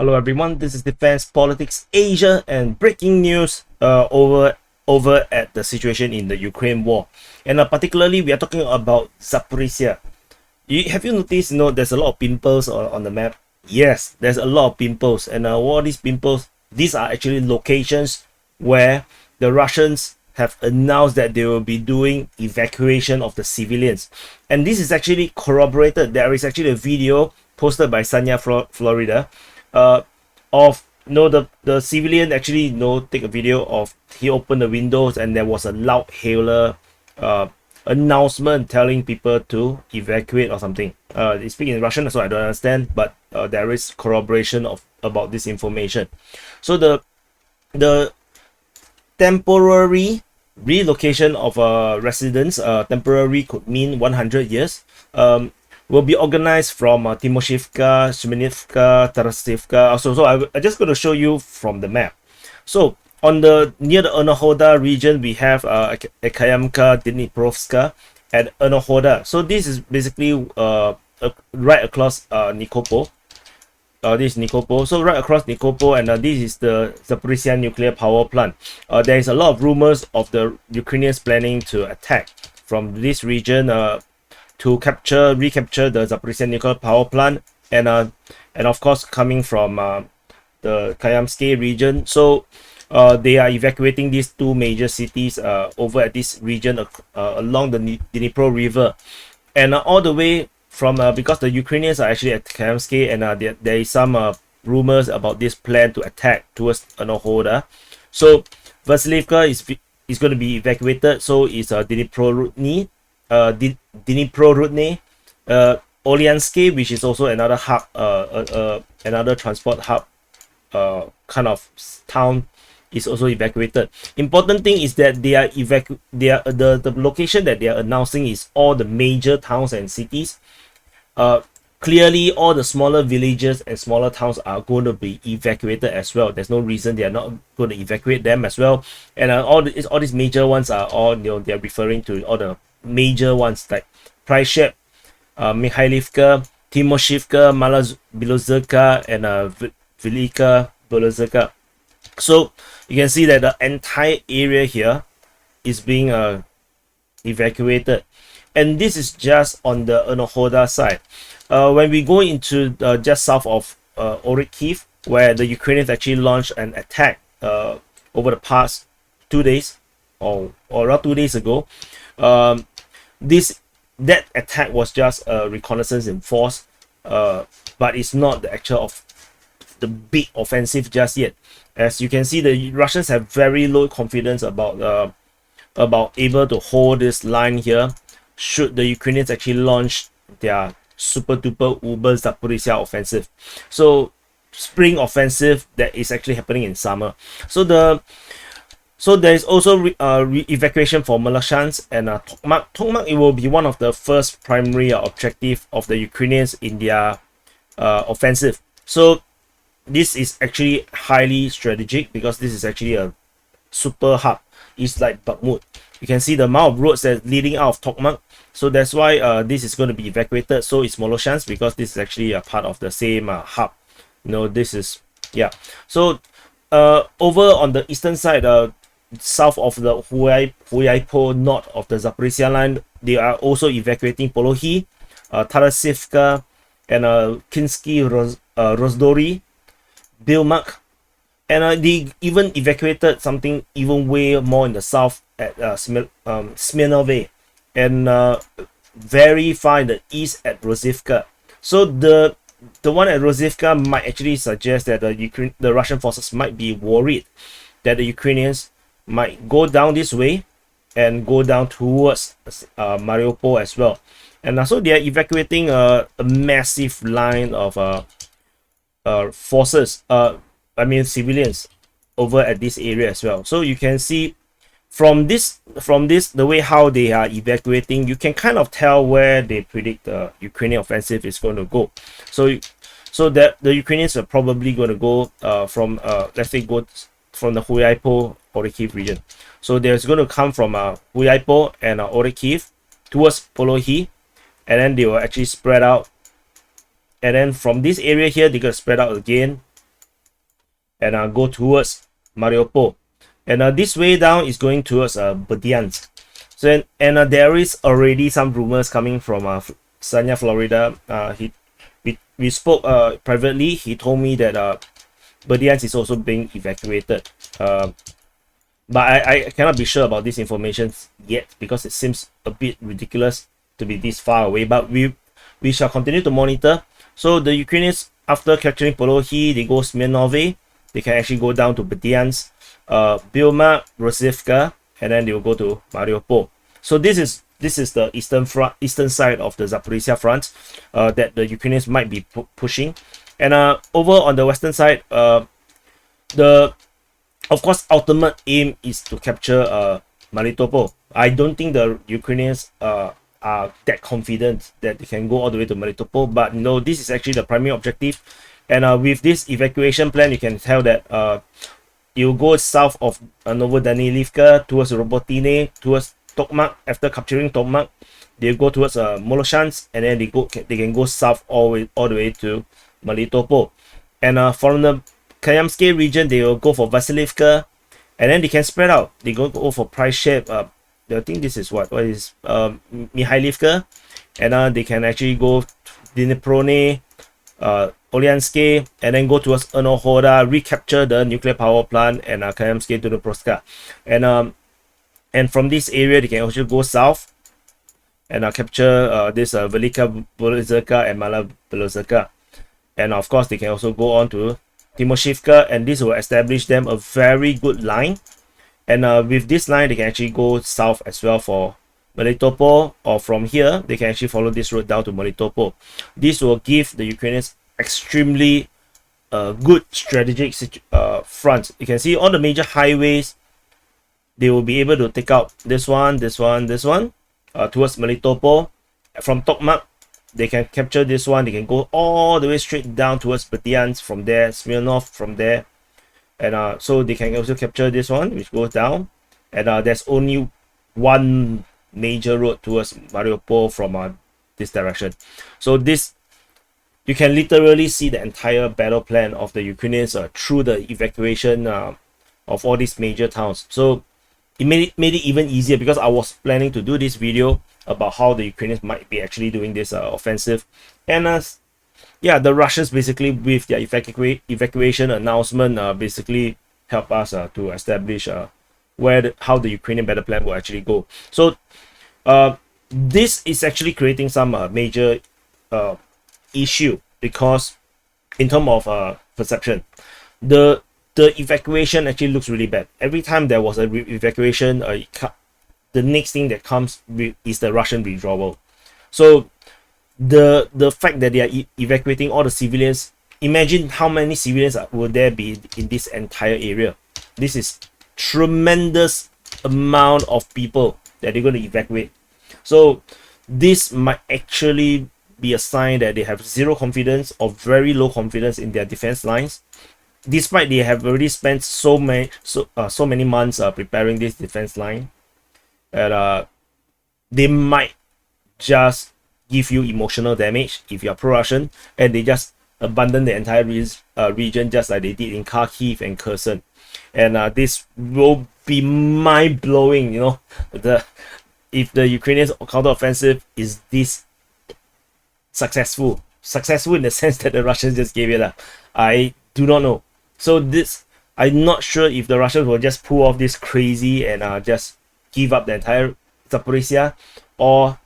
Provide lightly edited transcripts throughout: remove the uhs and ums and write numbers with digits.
Hello everyone, this is Defense Politics Asia and breaking news over at the situation in the Ukraine war. And particularly we are talking about Zaporizhzhia. Have you noticed, there's a lot of pimples on the map? Yes, there's a lot of pimples. And what are these pimples? These are actually locations where the Russians have announced that they will be doing evacuation of the civilians. And this is actually corroborated. There is actually a video posted by Sanya Florida of the civilian actually take a video of he opened the windows and there was a loud hailer announcement telling people to evacuate or something. They speak in Russian, so I don't understand, but there is corroboration about this information. So the temporary relocation of residents, temporary could mean 100 years, will be organized from Timoshivka, Shmenivka, Tarasivka. So I'm just going to show you from the map. So on the near the Enohoda region, we have Ekayamka, Dniprovska, and Enohoda. So this is basically right across Nikopo. This is Nikopo. So right across Nikopo, and this is the Zaporizhzhia nuclear power plant. There is a lot of rumors of the Ukrainians planning to attack from this region to recapture the Zaporizhzhia nuclear power plant, and of course coming from the Kayamsky region. So they are evacuating these two major cities over at this region along the Dnipro River, and all the way from because the Ukrainians are actually at Kayamsky, and there is some rumors about this plan to attack towards Enohoda. So Vasilivka is going to be evacuated. So is Dnipro Rudny, Olyansky, which is also another hub, another transport hub kind of town, is also evacuated. Important thing is that the location that they are announcing is all the major towns and cities. Clearly all the smaller villages and smaller towns are going to be evacuated as well. There's no reason they are not going to evacuate them as well. And all these major ones are all, they are referring to all the major ones like Pryshep, Mikhailivka, Timoshivka, Malaz-Bilozerka, and Velika Belozerka. So you can see that the entire area here is being evacuated, and this is just on the Enohoda side. When we go into just south of Orikhiv, where the Ukrainians actually launched an attack over the past 2 days, or around 2 days ago, that attack was just a reconnaissance in force, but it's not the actual of the big offensive just yet. As you can see, the Russians have very low confidence about able to hold this line here should the Ukrainians actually launch their super duper uber Zaporizhzhia offensive. So spring offensive that is actually happening in summer. So there is also evacuation for Moloshansk and Tokmak. Tokmak, it will be one of the first primary objective of the Ukrainians in their offensive. So this is actually highly strategic because this is actually a super hub. It's like Bakhmut. You can see the amount of roads that's leading out of Tokmak. So that's why this is going to be evacuated. So it's Moloshansk because this is actually a part of the same hub. This is, yeah. So over on the eastern side, south of the Huyaipo, north of the Zaporizhzhia line, they are also evacuating Polohi, Tarasivka, and Kinsky Rozdori, Bilmak, and they even evacuated something even way more in the south at Smirnove, and very far in the east at Rozivka. So the one at Rozivka might actually suggest that the Russian forces might be worried that the Ukrainians might go down this way and go down towards Mariupol as well. And so they are evacuating a massive line of forces, civilians over at this area as well. So you can see from this the way how they are evacuating, you can kind of tell where they predict the Ukrainian offensive is going to go. So that the Ukrainians are probably going to go from let's say go from the Huyaipo Orikhiv region. So there's going to come from Huyaipo and Orikhiv towards Polohi, and then they will actually spread out, and then from this area here they're going to spread out again and go towards Mariupol. And this way down is going towards Berdyansk. So there is already some rumors coming from Sanya, Florida. We spoke privately. He told me that Berdyansk is also being evacuated. But I cannot be sure about this information yet, because it seems a bit ridiculous to be this far away. But we shall continue to monitor. So the Ukrainians, after capturing Polohi, they go Smirnove. They can actually go down to Berdyansk, Bilma, Rozivka, and then they will go to Mariupol. So this is the eastern side of the Zaporizhzhia Front that the Ukrainians might be pushing. And over on the western side, of course, ultimate aim is to capture Melitopol. I don't think the Ukrainians are that confident that they can go all the way to Melitopol, but no, this is actually the primary objective. And with this evacuation plan, you can tell that you go south of Novodanilivka towards Robotine, towards Tokmak. After capturing Tokmak, they go towards Moloshansk, and then they can go south all the way to Melitopol. And from the Kayamsky region, they will go for Vasilivka, and then they can spread out. They go for Pryshev. I think this is what is Mihailivka, and they can actually go Dnipro, Polyansky, and then go towards Enohoda, recapture the nuclear power plant, and Kayamsky to the Proska. And from this area, they can also go south and capture this Velika Belozerka and Mala Belozerka. And of course, they can also go on to Timoshivka, and this will establish them a very good line. And with this line, they can actually go south as well for Melitopol, or from here, they can actually follow this road down to Melitopol. This will give the Ukrainians extremely good strategic front. You can see on the major highways, they will be able to take out this one, this one, this one, towards Melitopol. From Tokmak, they can capture this one. They can go all the way straight down towards Berdyansk from there, Smirnov from there. And so they can also capture this one, which goes down. And there's only one major road towards Mariupol from this direction. So this, you can literally see the entire battle plan of the Ukrainians through the evacuation of all these major towns. So it made it even easier, because I was planning to do this video about how the Ukrainians might be actually doing this offensive. And yeah, the Russians basically, with their evacuation announcement, basically help us to establish how the Ukrainian battle plan will actually go. So this is actually creating some major issue, because in terms of perception, the evacuation actually looks really bad. Every time there was a evacuation, the next thing that comes is the Russian withdrawal. So the fact that they are evacuating all the civilians, imagine how many civilians will there be in this entire area. This is tremendous amount of people that they're going to evacuate. So this might actually be a sign that they have zero confidence or very low confidence in their defense lines, despite they have already spent so many months preparing this defense line. And they might just give you emotional damage if you're pro-Russian, and they just abandon the entire region, just like they did in Kharkiv and Kherson. And this will be mind-blowing, you know, if the Ukrainians counter-offensive is this successful in the sense that the Russians just gave it up. I do not know. So this, I'm not sure if the Russians will just pull off this crazy and just give up the entire Zaporizhzhia, or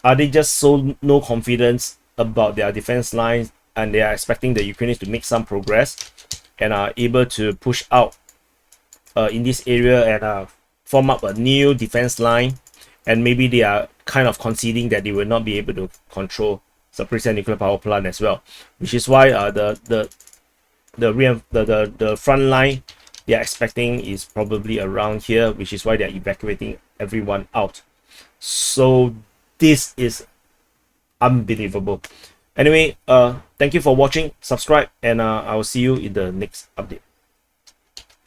are they just so no confidence about their defense lines and they are expecting the Ukrainians to make some progress and are able to push out in this area and form up a new defense line, and maybe they are kind of conceding that they will not be able to control Zaporizhzhia nuclear power plant as well, which is why the front line they are expecting is probably around here, which is why they are evacuating everyone out. So this is unbelievable. Anyway, thank you for watching, subscribe, and I will see you in the next update.